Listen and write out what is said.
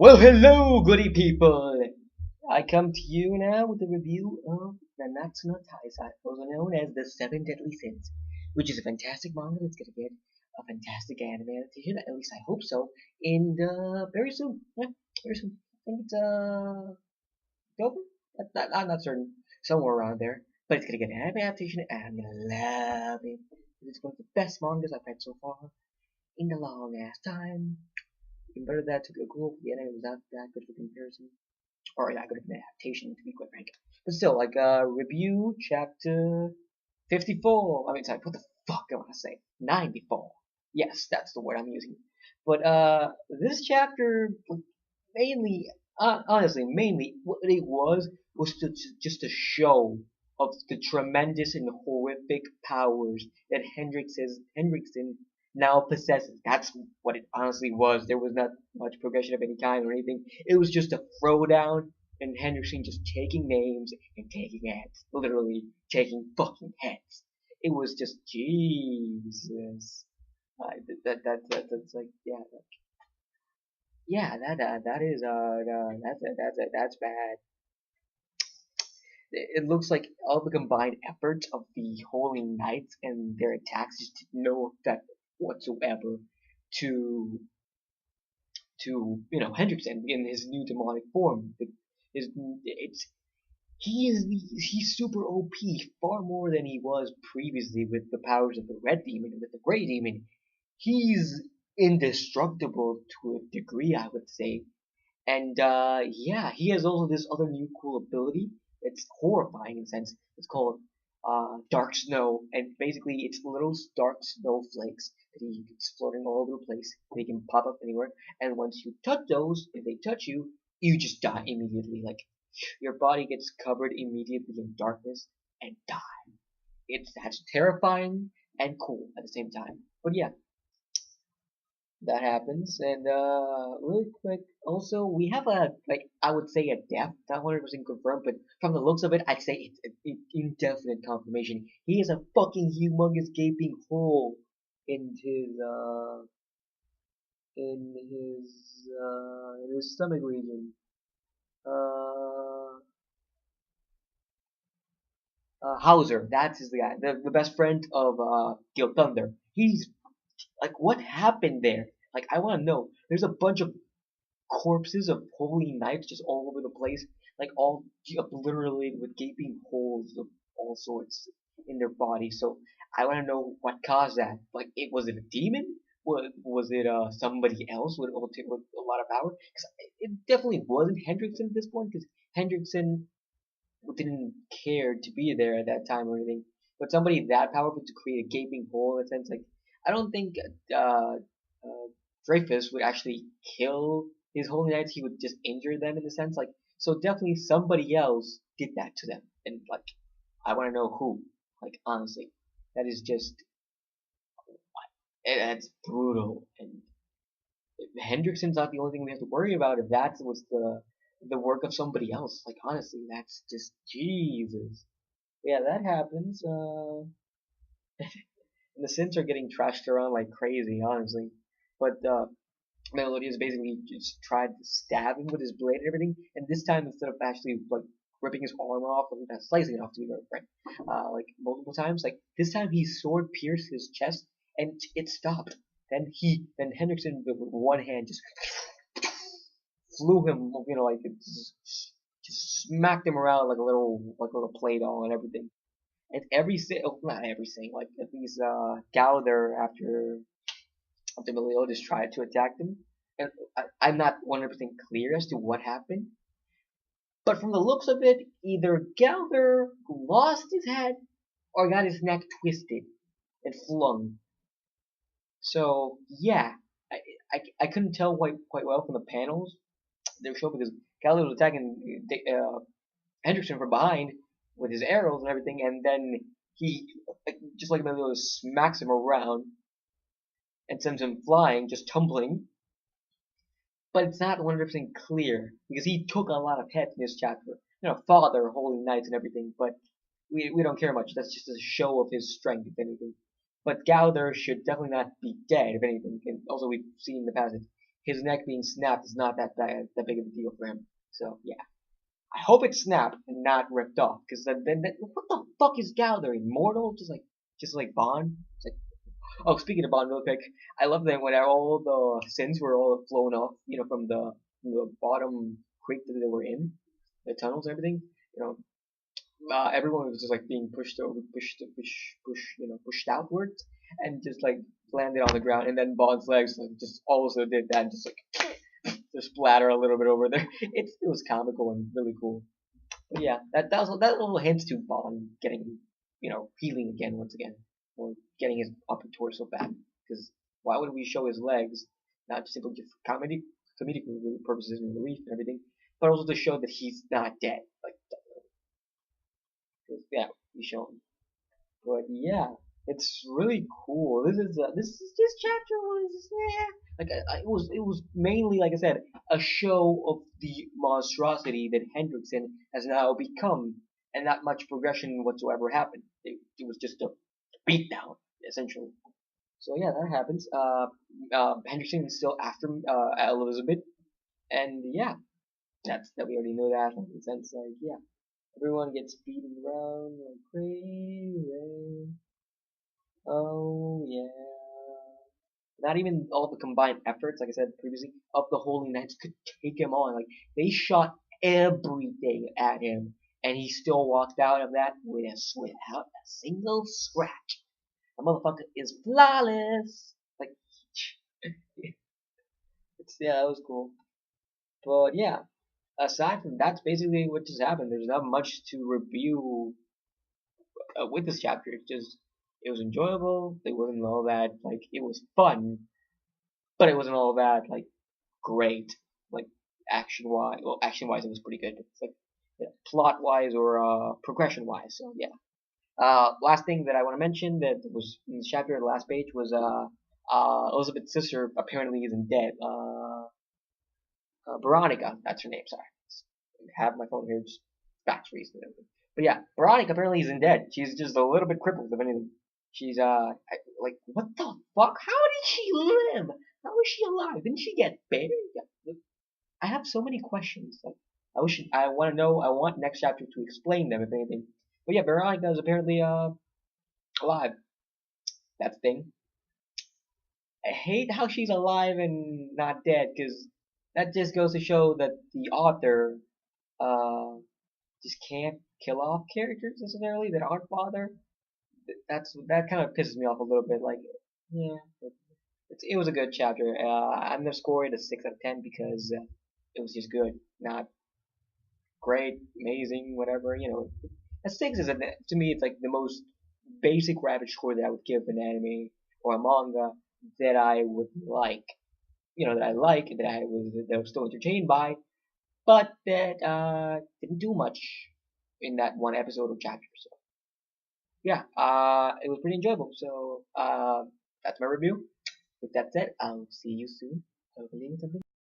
Well, hello, goody people! I come to you now with a review of Nanatsu no Taizai, also known as the Seven Deadly Sins, which is a fantastic manga that's gonna get a fantastic anime adaptation, at least I hope so, in very soon. Yeah, very soon. I think it's October? I'm not certain. Somewhere around there. But it's gonna get an anime adaptation, and I'm gonna love it. It's one of the best mangas I've read so far in a long ass time. Even better that took a cool, the anime was not that good for comparison or that good of an adaptation, to be quite frank. But still, like, review chapter 54. I mean, sorry, what the fuck am I saying? 94. Yes, that's the word I'm using. But, this chapter, mainly, honestly, mainly, what it was just a show of the tremendous and horrific powers that Hendricksen now possesses. That's what it honestly was. There was not much progression of any kind or anything. It was just a throwdown and Hendricksen just taking names and taking heads. Literally taking fucking heads. It was just Jesus. That's like that is that's bad. It looks like all the combined efforts of the Holy Knights and their attacks just did no effect whatsoever to Hendricksen in his new demonic form. It's he's super OP, far more than he was previously with the powers of the Red Demon and with the Gray Demon. He's indestructible to a degree, I would say. And yeah, he has also this other new cool ability. It's horrifying in a sense. It's called Dark Snow, and basically it's little dark snowflakes that he gets floating all over the place. They can pop up anywhere, and once you touch those, if they touch you, you just die immediately. Like your body gets covered immediately in darkness and die. That's terrifying and cool at the same time. But yeah, that happens. And really quick, also we have a like I would say a death, not 100% confirmed, but from the looks of it, I'd say it's indefinite confirmation. He has a fucking humongous gaping hole in in his stomach region. Uh, Hauser, that's his guy, the best friend of Gil Thunder. He's like, what happened there? Like, I want to know. There's a bunch of corpses of holy knights just all over the place, like all obliterated with gaping holes of all sorts in their body. So I want to know what caused that. Like, was it a demon? Was it somebody else with a lot of power? Because it definitely wasn't Hendricksen at this point. Because Hendricksen didn't care to be there at that time or anything. But somebody that powerful to create a gaping hole in a sense, like I don't think Dreyfus would actually kill his holy knights. He would just injure them in a sense, like so. Definitely somebody else did that to them, and like I want to know who. Like honestly, that is just that's brutal. And Hendricksen's not the only thing we have to worry about. If that was the work of somebody else, like honestly, that's just Jesus. Yeah, that happens. And the synths are getting trashed around like crazy, honestly. But Melodius basically just tried to stab him with his blade and everything, and this time instead of actually like ripping his arm off and slicing it off to be very frank, like multiple times, like this time his sword pierced his chest and it stopped. Then Hendricksen with one hand just flew him, like it just smacked him around like a little play doll and everything. And not everything, like at least Gallagher after Meliodas tried to attack them. And I'm not 100% clear as to what happened, but from the looks of it, either Gallagher lost his head or got his neck twisted and flung. So yeah, I, I couldn't tell quite well from the panels they were showing because Gallagher was attacking Hendricksen from behind with his arrows and everything, and then he just like Meliodas smacks him around and sends him flying, just tumbling. But it's not 100% clear because he took a lot of hits in this chapter. Father, holy knights, and everything. But we don't care much. That's just a show of his strength, if anything. But Gowther should definitely not be dead, if anything. And also, we've seen in the past that his neck being snapped is not that big of a deal for him. So yeah, I hope it's snapped and not ripped off, because then what the fuck is Gal? They're immortal, just like Bond. It's like, oh, speaking of Bond, real quick, I love that when all the sins were all flown off, from the bottom crate that they were in, the tunnels and everything. You know, everyone was just like being pushed over, pushed outwards, and just like landed on the ground. And then Bond's legs like just also did that, just like just splatter a little bit over there. It was comical and really cool. But yeah, that little hints to Bond getting healing again once again, or getting his upper torso back. Because why would we show his legs? Not just simply just for comedic purposes and relief and everything, but also to show that he's not dead. Like, yeah, we show him. But yeah, it's really cool. This chapter was, yeah, like it was mainly, like I said, a show of the monstrosity that Hendricksen has now become, and not much progression whatsoever happened. It was just a beatdown essentially. So yeah, that happens. Hendricksen is still after Elizabeth, and yeah, that we already know that in the sense, like, yeah, everyone gets beaten around like crazy. Oh yeah. Not even all the combined efforts, like I said previously, of the Holy Knights could take him on. Like, they shot everything at him, and he still walked out of that without a single scratch. The motherfucker is flawless. Like, yeah, that was cool. But yeah, aside from that's basically what just happened. There's not much to review with this chapter. It's just, it was enjoyable. It wasn't all that, like, it was fun, but it wasn't all that, like, great, like, action wise. Well, action wise, it was pretty good. It's like, yeah, plot wise or progression wise. So yeah. Last thing that I want to mention that was in the chapter, the last page, was Elizabeth's sister apparently isn't dead. Veronica, that's her name. Sorry, I have my phone here, just facts reason. But yeah, Veronica apparently isn't dead. She's just a little bit crippled, if anything. She's like, what the fuck? How did she live? How is she alive? Didn't she get buried? I have so many questions. Like, I want to know. I want next chapter to explain them, if anything. But yeah, Veronica is apparently alive. That's the thing. I hate how she's alive and not dead, because that just goes to show that the author uh just can't kill off characters necessarily that aren't father. That kind of pisses me off a little bit. Like, yeah, it was a good chapter. I'm gonna score it a 6 out of 10 because it was just good, not great, amazing, whatever. A 6 is to me, it's like the most basic average score that I would give an anime or a manga that I would like. That I like, that I was still entertained by, but that didn't do much in that one episode or chapter. So yeah, it was pretty enjoyable. So that's my review. With that said, I'll see you soon. Hopefully, something.